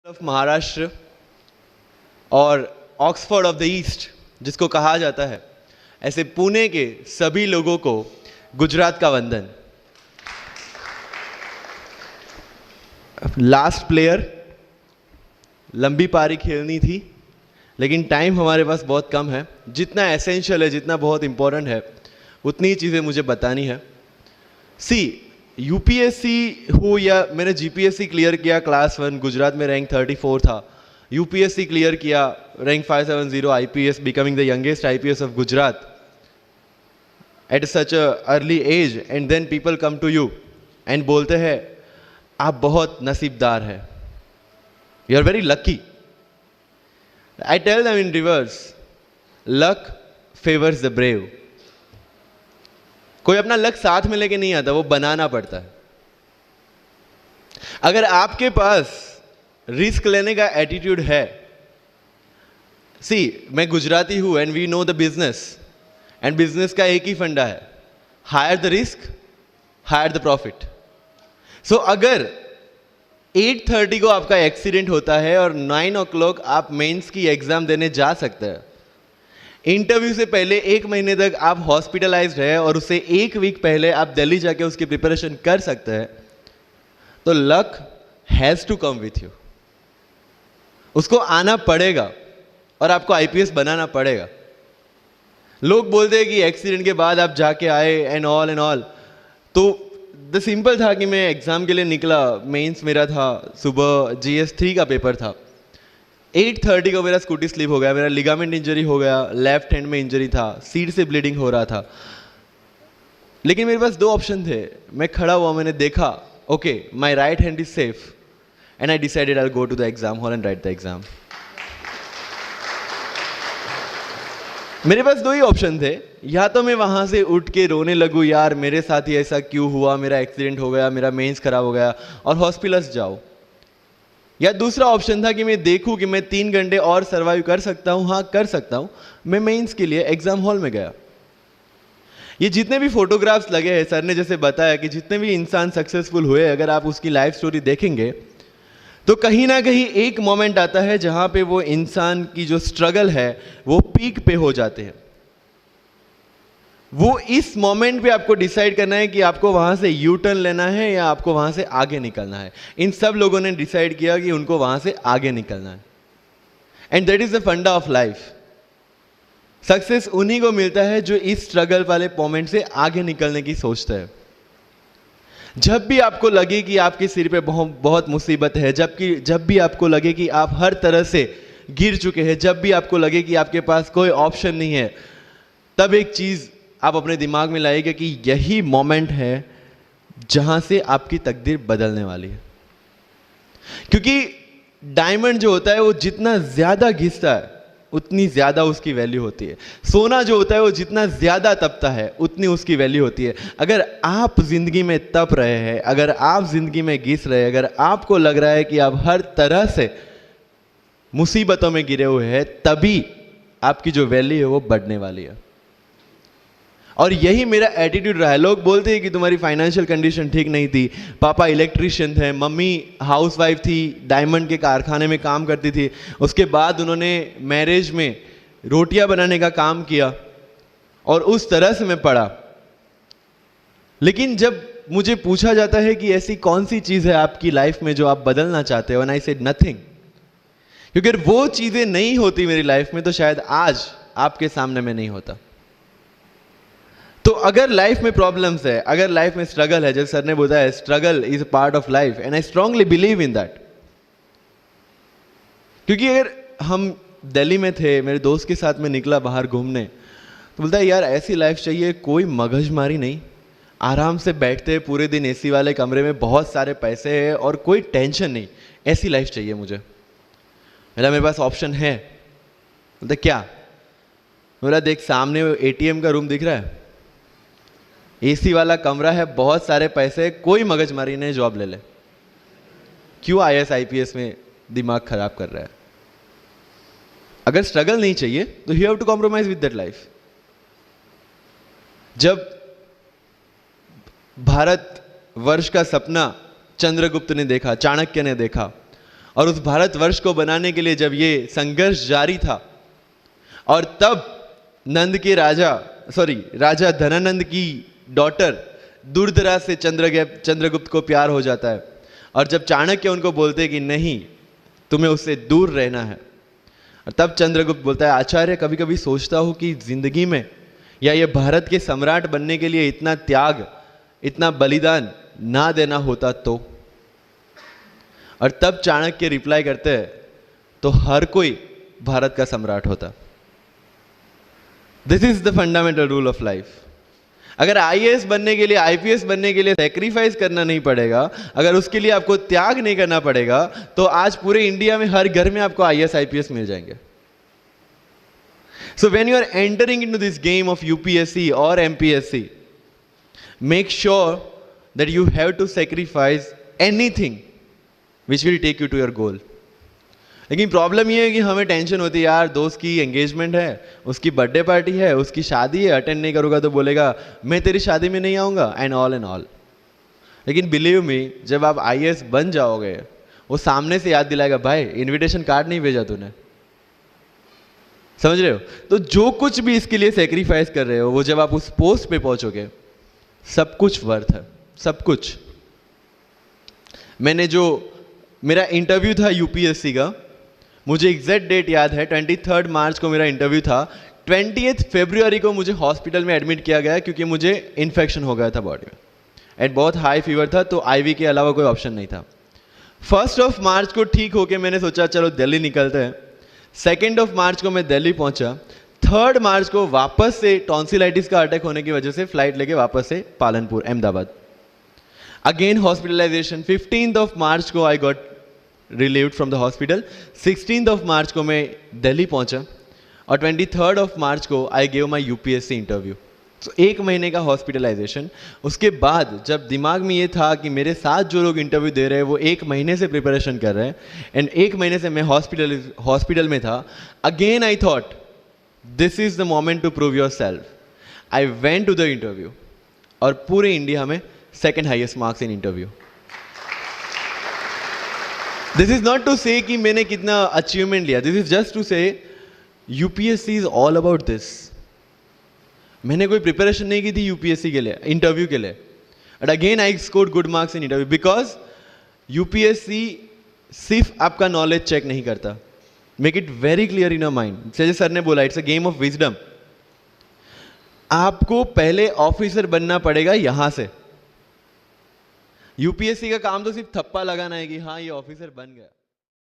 Of Maharashtra और Oxford of the east जिसको कहा जाता है, ऐसे पुणे के सभी लोगों को गुजरात का वंदन। लास्ट प्लेयर, लंबी पारी खेलनी थी लेकिन टाइम हमारे पास बहुत कम है। जितना एसेंशियल है, जितना बहुत इंपॉर्टेंट है, उतनी ही चीज़ें मुझे बतानी है। यूपीएससी हो या मैंने जीपीएससी क्लियर किया, क्लास 1 गुजरात में रैंक 34 था। यूपीएससी क्लियर किया, rank 570, IPS, becoming the youngest IPS of Gujarat at such a early age, and then people come to you and बोलते हैं आप बहुत नसीबदार है, you are very lucky. I tell them in reverse, luck favours the brave. कोई अपना luck साथ में लेके नहीं आता, वो बनाना पड़ता है। अगर आपके पास रिस्क लेने का एटीट्यूड है, मैं गुजराती हूं and we know the business, and business का एक ही फंडा है, higher the risk higher the profit. So अगर 8:30 को आपका एक्सीडेंट होता है और 9 o'clock आप मेंस की एग्जाम देने जा सकते हैं, इंटरव्यू से पहले 1 महीने तक आप हॉस्पिटलाइज्ड है और उससे 1 वीक पहले आप दिल्ली जाके उसकी प्रिपरेशन कर सकते हैं, तो luck has to come with you. उसको आना पड़ेगा और आपको आईपीएस बनाना पड़ेगा। लोग बोलते हैं कि एक्सीडेंट के बाद आप जाके आए एंड ऑल, तो द सिंपल था कि मैं एग्जाम के लिए निकला, मेंस मेरा था, सुबह GS3 का पेपर था। 8:30 को मेरा स्कूटी स्लिप हो गया, मेरा लिगामेंट इंजरी हो गया, लेफ्ट हैंड में इंजरी था, सीट से ब्लीडिंग हो रहा था। लेकिन मेरे पास 2 ऑप्शन थे। मैं खड़ा हुआ, मैंने देखा, okay my right hand is safe, and I decided I go to the exam hall and write the exam. मेरे पास 2 ही ऑप्शन थे, या तो मैं वहां से उठ के रोने लगूं, यार मेरे साथ ही ऐसा क्यों हुआ, मेरा एक्सीडेंट हो गया, मेरा मेंस खराब हो गया, और हॉस्पिटल जाओ। या दूसरा ऑप्शन था कि मैं देखूं कि मैं 3 घंटे और सर्वाइव कर सकता हूं। हाँ, कर सकता हूं। मैं मेंस के लिए एग्जाम हॉल में गया। ये जितने भी फोटोग्राफ्स लगे हैं, सर ने जैसे बताया कि जितने भी इंसान सक्सेसफुल हुए, अगर आप उसकी लाइफ स्टोरी देखेंगे तो कहीं ना कहीं एक मोमेंट आता है जहां पे वो इंसान की जो स्ट्रगल है वो पीक पे हो जाते हैं। वो इस मोमेंट पे आपको डिसाइड करना है कि आपको वहां से यू टर्न लेना है या आपको वहां से आगे निकलना है। इन सब लोगों ने डिसाइड किया कि उनको वहां से आगे निकलना है, एंड दैट इज द फंडा ऑफ लाइफ। सक्सेस उन्हीं को मिलता है जो इस स्ट्रगल वाले मोमेंट से आगे निकलने की सोचता है। जब भी आपको लगे कि आपके सिर पे बहुत मुसीबत है, जब भी आपको लगे कि आप हर तरह से गिर चुके हैं, जब भी आपको लगे कि आपके पास कोई ऑप्शन नहीं है, तब एक चीज आप अपने दिमाग में लाइएगा कि यही मोमेंट है जहां से आपकी तकदीर बदलने वाली है। क्योंकि डायमंड जो होता है वो जितना ज्यादा घिसता है उतनी ज्यादा उसकी वैल्यू होती है। सोना जो होता है वो जितना ज्यादा तपता है उतनी उसकी वैल्यू होती है। अगर आप जिंदगी में तप रहे हैं, अगर आप जिंदगी में घिस रहे हैं, अगर आपको लग रहा है कि आप हर तरह से मुसीबतों में गिरे हुए हैं, तभी आपकी जो वैल्यू है वो बढ़ने वाली है। और यही मेरा एटीट्यूड रहा है। लोग बोलते हैं कि तुम्हारी फाइनेंशियल कंडीशन ठीक नहीं थी, पापा इलेक्ट्रिशियन थे, मम्मी हाउसवाइफ थी, डायमंड के कारखाने में काम करती थी, उसके बाद उन्होंने मैरिज में रोटियां बनाने का काम किया और उस तरह से मैं पढ़ा। लेकिन जब मुझे पूछा जाता है कि ऐसी कौन सी चीज़ है आपकी लाइफ में जो आप बदलना चाहते हो, एंड आई सेड नथिंग। क्योंकि अगर वो चीज़ें नहीं होती मेरी लाइफ में तो शायद आज आपके सामने मैं नहीं होता। तो अगर लाइफ में प्रॉब्लम्स है, अगर लाइफ में स्ट्रगल है, जैसे सर ने बोला है struggle is a part of life, and I strongly believe in that. क्योंकि अगर हम दिल्ली में थे, मेरे दोस्त के साथ में निकला बाहर घूमने, तो बोलता है यार ऐसी लाइफ चाहिए, कोई मगजमारी नहीं, आराम से बैठते हैं पूरे दिन एसी वाले कमरे में, बहुत सारे पैसे हैं और कोई टेंशन नहीं, ऐसी लाइफ चाहिए मुझे। मेरे पास ऑप्शन है। बोलता क्या? बोला देख सामने ATM का रूम दिख रहा है, एसी वाला कमरा है, बहुत सारे पैसे, कोई मगजमारी नहीं, जॉब ले ले। क्यों IAS IPS में दिमाग खराब कर रहा है? अगर स्ट्रगल नहीं चाहिए तो you have to compromise with that life. जब भारत वर्ष का सपना चंद्रगुप्त ने देखा, चाणक्य ने देखा, और उस भारतवर्ष को बनाने के लिए जब ये संघर्ष जारी था, और तब नंद के राजा धनानंद की डॉटर दुर्धरा से चंद्रगुप्त को प्यार हो जाता है, और जब चाणक्य उनको बोलते हैं कि नहीं, तुम्हें उससे दूर रहना है, और तब चंद्रगुप्त बोलता है, आचार्य कभी कभी सोचता हूं कि जिंदगी में या ये भारत के सम्राट बनने के लिए इतना त्याग, इतना बलिदान ना देना होता तो। और तब चाणक्य रिप्लाई करते हैं, तो हर कोई भारत का सम्राट होता। This is the fundamental rule of life. अगर आईएएस बनने के लिए, आईपीएस बनने के लिए सैक्रिफाइस करना नहीं पड़ेगा, अगर उसके लिए आपको त्याग नहीं करना पड़ेगा, तो आज पूरे इंडिया में हर घर में आपको आईएएस आईपीएस मिल जाएंगे। So when you are entering into this game of UPSC or MPSC, make sure that you have to sacrifice anything which will take you to your goal. लेकिन प्रॉब्लम ये है कि हमें टेंशन होती है, यार दोस्त की एंगेजमेंट है, उसकी बर्थडे पार्टी है, उसकी शादी है, अटेंड नहीं करूँगा तो बोलेगा मैं तेरी शादी में नहीं आऊँगा, एंड ऑल। लेकिन बिलीव मी, जब आप आईएएस बन जाओगे, वो सामने से याद दिलाएगा, भाई इनविटेशन कार्ड नहीं भेजा तूने। समझ रहे हो? तो जो कुछ भी इसके लिए सेक्रीफाइस कर रहे हो, वो जब आप उस पोस्ट पे पहुंचोगे, सब कुछ वर्थ है, सब कुछ। मेरा इंटरव्यू था यूपीएससी का, मुझे एग्जैक्ट डेट याद है, 23 मार्च को मेरा इंटरव्यू था। 28 फरवरी को मुझे हॉस्पिटल में एडमिट किया गया क्योंकि मुझे इन्फेक्शन हो गया था बॉडी में, एंड बहुत हाई फीवर था, तो आईवी के अलावा कोई ऑप्शन नहीं था। 1 मार्च को ठीक होके मैंने सोचा चलो दिल्ली निकलते हैं। 2 मार्च को मैं दिल्ली पहुंचा। 3 मार्च को वापस से टॉन्सिलाइटिस का अटैक होने की वजह से फ्लाइट लेके वापस से पालनपुर, अहमदाबाद, अगेन हॉस्पिटलाइजेशन। 15 मार्च को I got relieved from the hospital. 16 मार्च को मैं दिल्ली पहुंचा, और 23 मार्च को I gave my UPSC interview. तो 1 महीने का हॉस्पिटलाइजेशन। उसके बाद जब दिमाग में ये था कि मेरे साथ जो लोग इंटरव्यू दे रहे हैं वो 1 महीने से प्रिपरेशन कर रहे हैं, एंड 1 महीने से मैं हॉस्पिटल में था, again I thought this is the moment to prove yourself. I went to the interview, और पूरे इंडिया में 2nd highest marks in interview. This is not to say कि मैंने कितना अचीवमेंट लिया, this is just to say UPSC is all about this. मैंने कोई preparation नहीं की थी यूपीएससी के लिए, इंटरव्यू के लिए, but again I scored good marks in interview, because UPSC सिर्फ आपका नॉलेज चेक नहीं करता। Make it very clear in your mind, जैसे सर ने बोला, it's a game of wisdom. आपको पहले ऑफिसर बनना पड़ेगा यहां से। यूपीएससी का काम तो सिर्फ थप्पा लगाना है कि हाँ ये ऑफिसर बन गया।